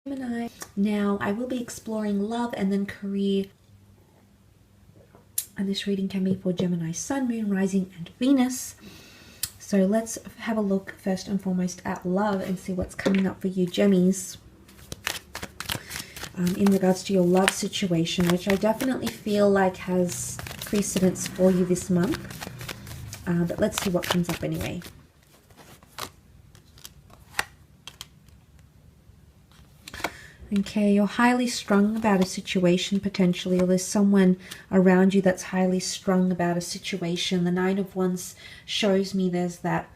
Gemini. Now, I will be exploring love and then career. And this reading can be for Gemini, Sun, Moon, Rising, and Venus. So let's have a look first and foremost at love and see what's coming up for you, Gemmies, in regards to your love situation, which I definitely feel like has precedence for you this month. But let's see what comes up anyway. Okay, you're highly strung about a situation potentially, or there's someone around you that's highly strung about a situation. The Nine of Wands shows me there's that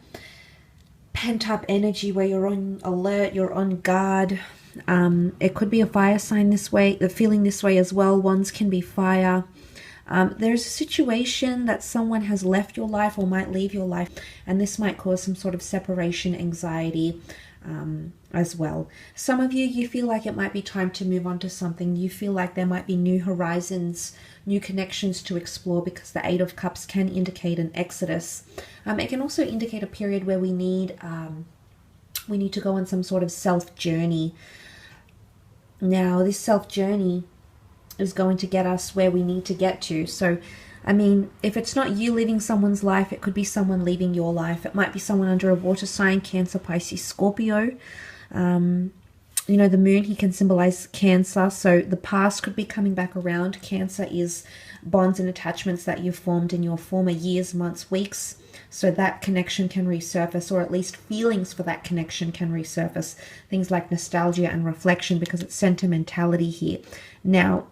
pent-up energy where you're on alert, you're on guard. It could be a fire sign this way, feeling this way as well. Wands can be fire. There's a situation that someone has left your life or might leave your life, and this might cause some sort of separation anxiety as well. Some of you feel like it might be time to move on to something. You feel like there might be new horizons, new connections to explore, because the Eight of Cups can indicate an exodus. It can also indicate a period where we need to go on some sort of self-journey. Now, this self-journey is going to get us where we need to get to. So, I mean, if it's not you leaving someone's life, it could be someone leaving your life. It might be someone under a water sign, Cancer, Pisces, Scorpio. You know, the moon, he can symbolize Cancer. So the past could be coming back around. Cancer is bonds and attachments that you formed in your former years, months, weeks. So that connection can resurface, or at least feelings for that connection can resurface. Things like nostalgia and reflection, because it's sentimentality here. Now,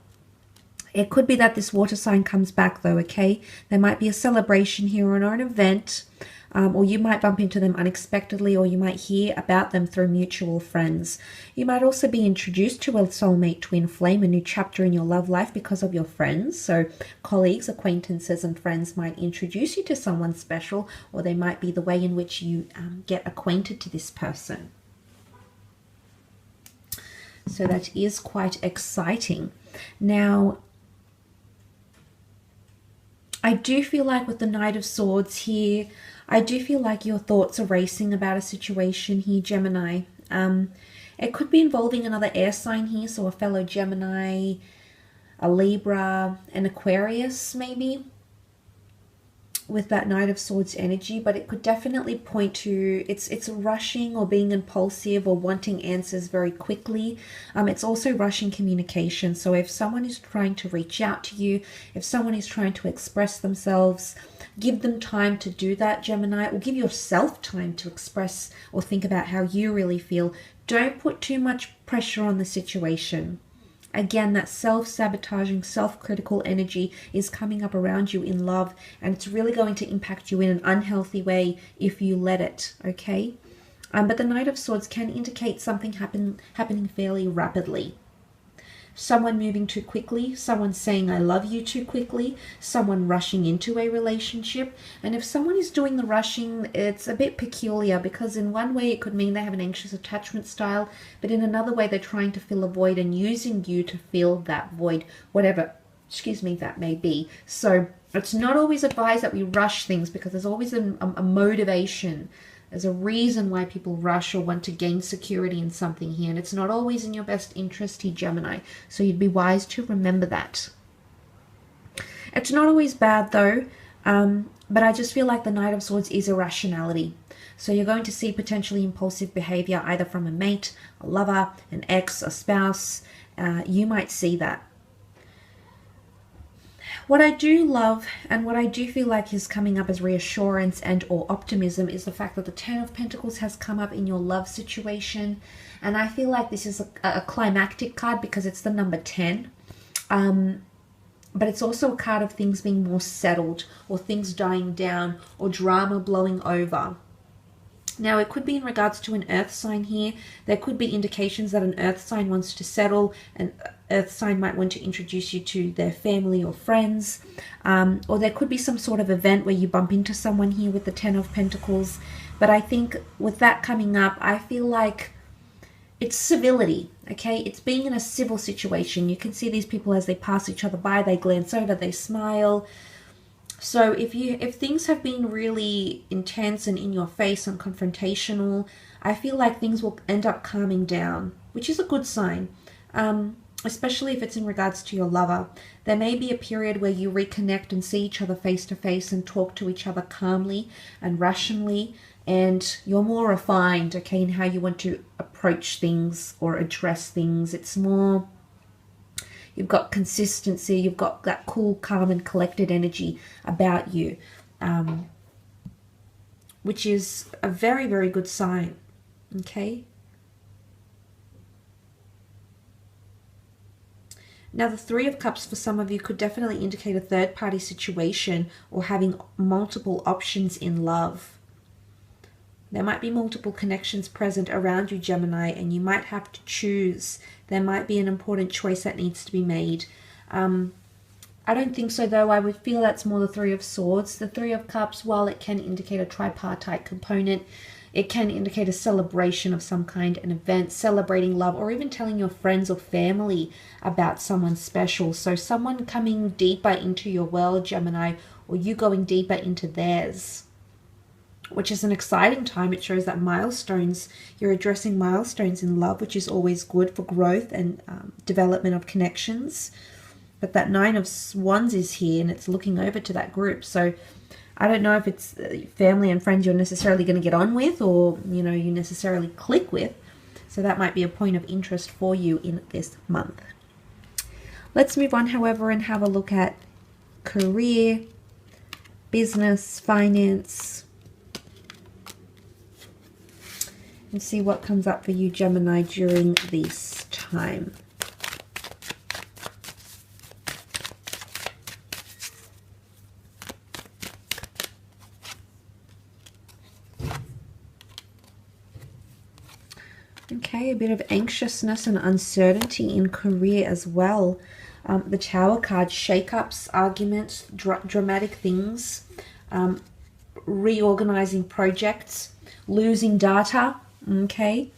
it could be that this water sign comes back though, okay? There might be a celebration here or an event, or you might bump into them unexpectedly, or you might hear about them through mutual friends. You might also be introduced to a soulmate twin flame, a new chapter in your love life because of your friends. So colleagues, acquaintances, and friends might introduce you to someone special, or they might be the way in which you get acquainted to this person. So that is quite exciting. Now, I do feel like with the Knight of Swords here, I do feel like your thoughts are racing about a situation here, Gemini. It could be involving another air sign here, so a fellow Gemini, a Libra, an Aquarius maybe, with that Knight of Swords energy. But it could definitely point to it's rushing or being impulsive or wanting answers very quickly. It's also rushing communication. So if someone is trying to reach out to you, if someone is trying to express themselves, give them time to do that, Gemini, or give yourself time to express or think about how you really feel. Don't put too much pressure on the situation. Again, that self-sabotaging, self-critical energy is coming up around you in love, and it's really going to impact you in an unhealthy way if you let it, okay? But the Knight of Swords can indicate something happening fairly rapidly. Someone moving too quickly, someone saying I love you too quickly, someone rushing into a relationship. And if someone is doing the rushing, it's a bit peculiar, because in one way it could mean they have an anxious attachment style, but in another way they're trying to fill a void and using you to fill that void, whatever, that may be. So it's not always advised that we rush things, because there's always a motivation. There's a reason why people rush or want to gain security in something here, and it's not always in your best interest here, Gemini. So you'd be wise to remember that. It's not always bad though, but I just feel like the Knight of Swords is irrationality. So you're going to see potentially impulsive behavior either from a mate, a lover, an ex, a spouse. You might see that. What I do love and what I do feel like is coming up as reassurance and or optimism is the fact that the Ten of Pentacles has come up in your love situation. And I feel like this is a climactic card because it's the number 10. But it's also a card of things being more settled, or things dying down, or drama blowing over. Now, it could be in regards to an earth sign here. There could be indications that an earth sign wants to settle. An earth sign might want to introduce you to their family or friends. Or there could be some sort of event where you bump into someone here with the Ten of Pentacles. But I think with that coming up, I feel like it's civility, okay? It's being in a civil situation. You can see these people as they pass each other by, they glance over, they smile. So if things have been really intense and in your face and confrontational, I feel like things will end up calming down. which is a good sign. Especially if it's in regards to your lover. There may be a period where you reconnect and see each other face to face and talk to each other calmly and rationally, and you're more refined, okay, in how you want to approach things or address things. It's more, you've got consistency, you've got that cool, calm, and collected energy about you, which is a very, very good sign, okay? Now, the Three of Cups for some of you could definitely indicate a third-party situation or having multiple options in love. There might be multiple connections present around you, Gemini, and you might have to choose. There might be an important choice that needs to be made. I don't think so, though. I would feel that's more the Three of Swords. The Three of Cups, while it can indicate a tripartite component, it can indicate a celebration of some kind, an event, celebrating love, or even telling your friends or family about someone special. So someone coming deeper into your world, Gemini, or you going deeper into theirs, which is an exciting time. It shows that milestones, you're addressing milestones in love, which is always good for growth and development of connections. But that Nine of Wands is here, and it's looking over to that group. So I don't know if it's family and friends you're necessarily going to get on with, or, you know, you necessarily click with. So that might be a point of interest for you in this month. Let's move on, however, and have a look at career, business, finance, and see what comes up for you, Gemini, during this time. Okay, a bit of anxiousness and uncertainty in career as well. The Tower card, shake-ups, arguments, dramatic things, reorganizing projects, losing data, okay,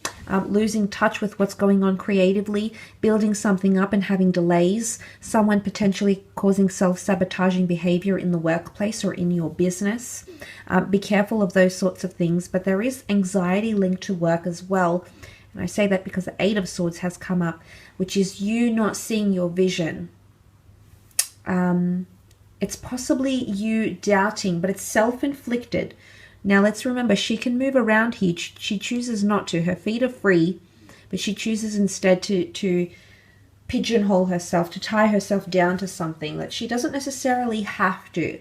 losing touch with what's going on creatively, building something up and having delays, someone potentially causing self-sabotaging behavior in the workplace or in your business. Be careful of those sorts of things, but there is anxiety linked to work as well. And I say that because the Eight of Swords has come up, which is you not seeing your vision. It's possibly you doubting, but it's self-inflicted. Now let's remember, she can move around here. She chooses not to. Her feet are free, but she chooses instead to pigeonhole herself, to tie herself down to something that she doesn't necessarily have to.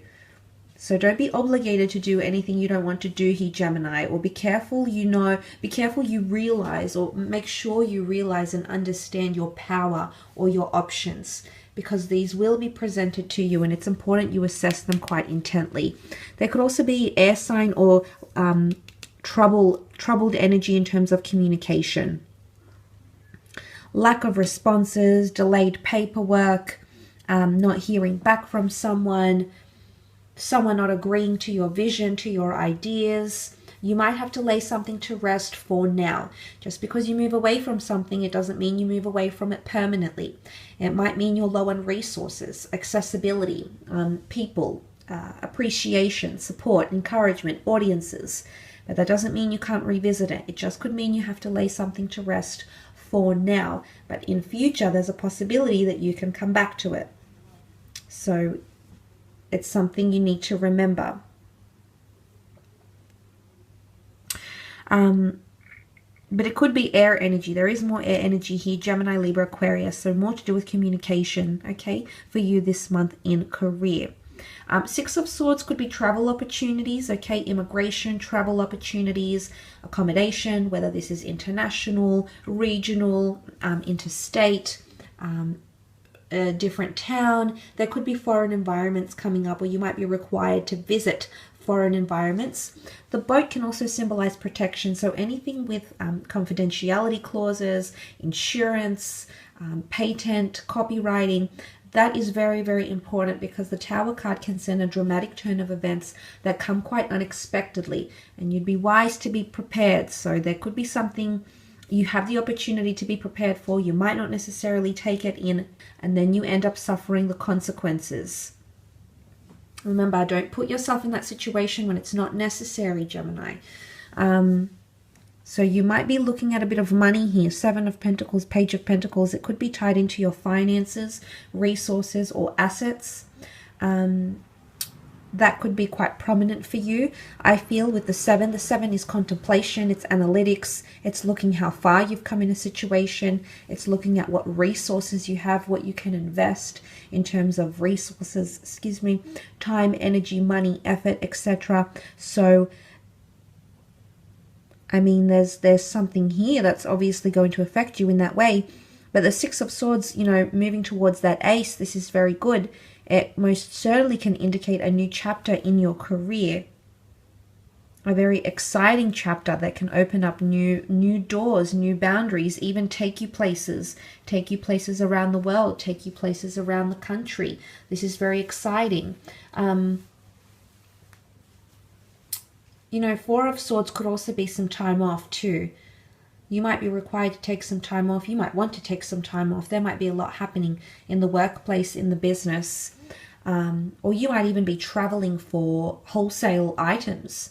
So don't be obligated to do anything you don't want to do here, Gemini, or be careful, be careful you realize, or make sure you realize and understand your power or your options, because these will be presented to you and it's important you assess them quite intently. There could also be air sign or troubled energy in terms of communication. Lack of responses, delayed paperwork, not hearing back from someone not agreeing to your vision, to your ideas. You might have to lay something to rest for now. Just because you move away from something, it doesn't mean you move away from it permanently. It might mean you're low on resources, accessibility, people, appreciation, support, encouragement, audiences. But that doesn't mean you can't revisit it. It just could mean you have to lay something to rest for now. But in future, there's a possibility that you can come back to it. So it's something you need to remember. But it could be air energy. There is more air energy here, Gemini, Libra, Aquarius. So more to do with communication, okay, for you this month in career. Six of Swords could be travel opportunities, okay, immigration, travel opportunities, accommodation, whether this is international, regional, interstate, a different town. There could be foreign environments coming up, or you might be required to visit foreign environments. The boat can also symbolize protection, so anything with confidentiality clauses, insurance, patent, copywriting, that is very, very important, because the Tower card can send a dramatic turn of events that come quite unexpectedly, and you'd be wise to be prepared. So there could be something you have the opportunity to be prepared for. You might not necessarily take it in, and then you end up suffering the consequences. Remember, don't put yourself in that situation when it's not necessary, Gemini. So you might be looking at a bit of money here. Seven of Pentacles, Page of Pentacles. It could be tied into your finances, resources, or assets. That could be quite prominent for you. I feel with the seven is contemplation, it's analytics, it's looking how far you've come in a situation, it's looking at what resources you have, what you can invest in terms of resources, time, energy, money, effort, etc. So I mean, there's something here that's obviously going to affect you in that way. But the Six of Swords, moving towards that ace, this is very good. It most certainly can indicate a new chapter in your career. A very exciting chapter that can open up new doors, new boundaries, even take you places around the world, take you places around the country. This is very exciting. Four of Swords could also be some time off too. You might be required to take some time off. You might want to take some time off. There might be a lot happening in the workplace, in the business. Or you might even be traveling for wholesale items.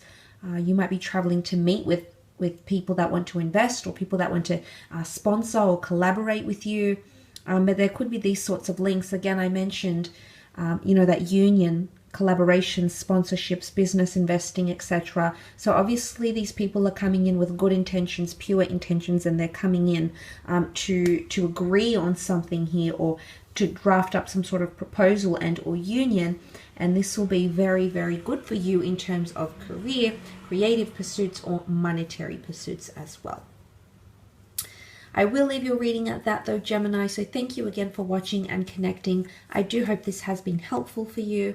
You might be traveling to meet with people that want to invest, or people that want to sponsor or collaborate with you. But there could be these sorts of links. Again, I mentioned, that union, collaboration, sponsorships, business investing, etc. So obviously these people are coming in with good intentions, pure intentions, and they're coming in to agree on something here, or to draft up some sort of proposal and or union. And this will be very, very good for you in terms of career, creative pursuits, or monetary pursuits as well. I will leave your reading at that though, Gemini. So thank you again for watching and connecting. I do hope this has been helpful for you.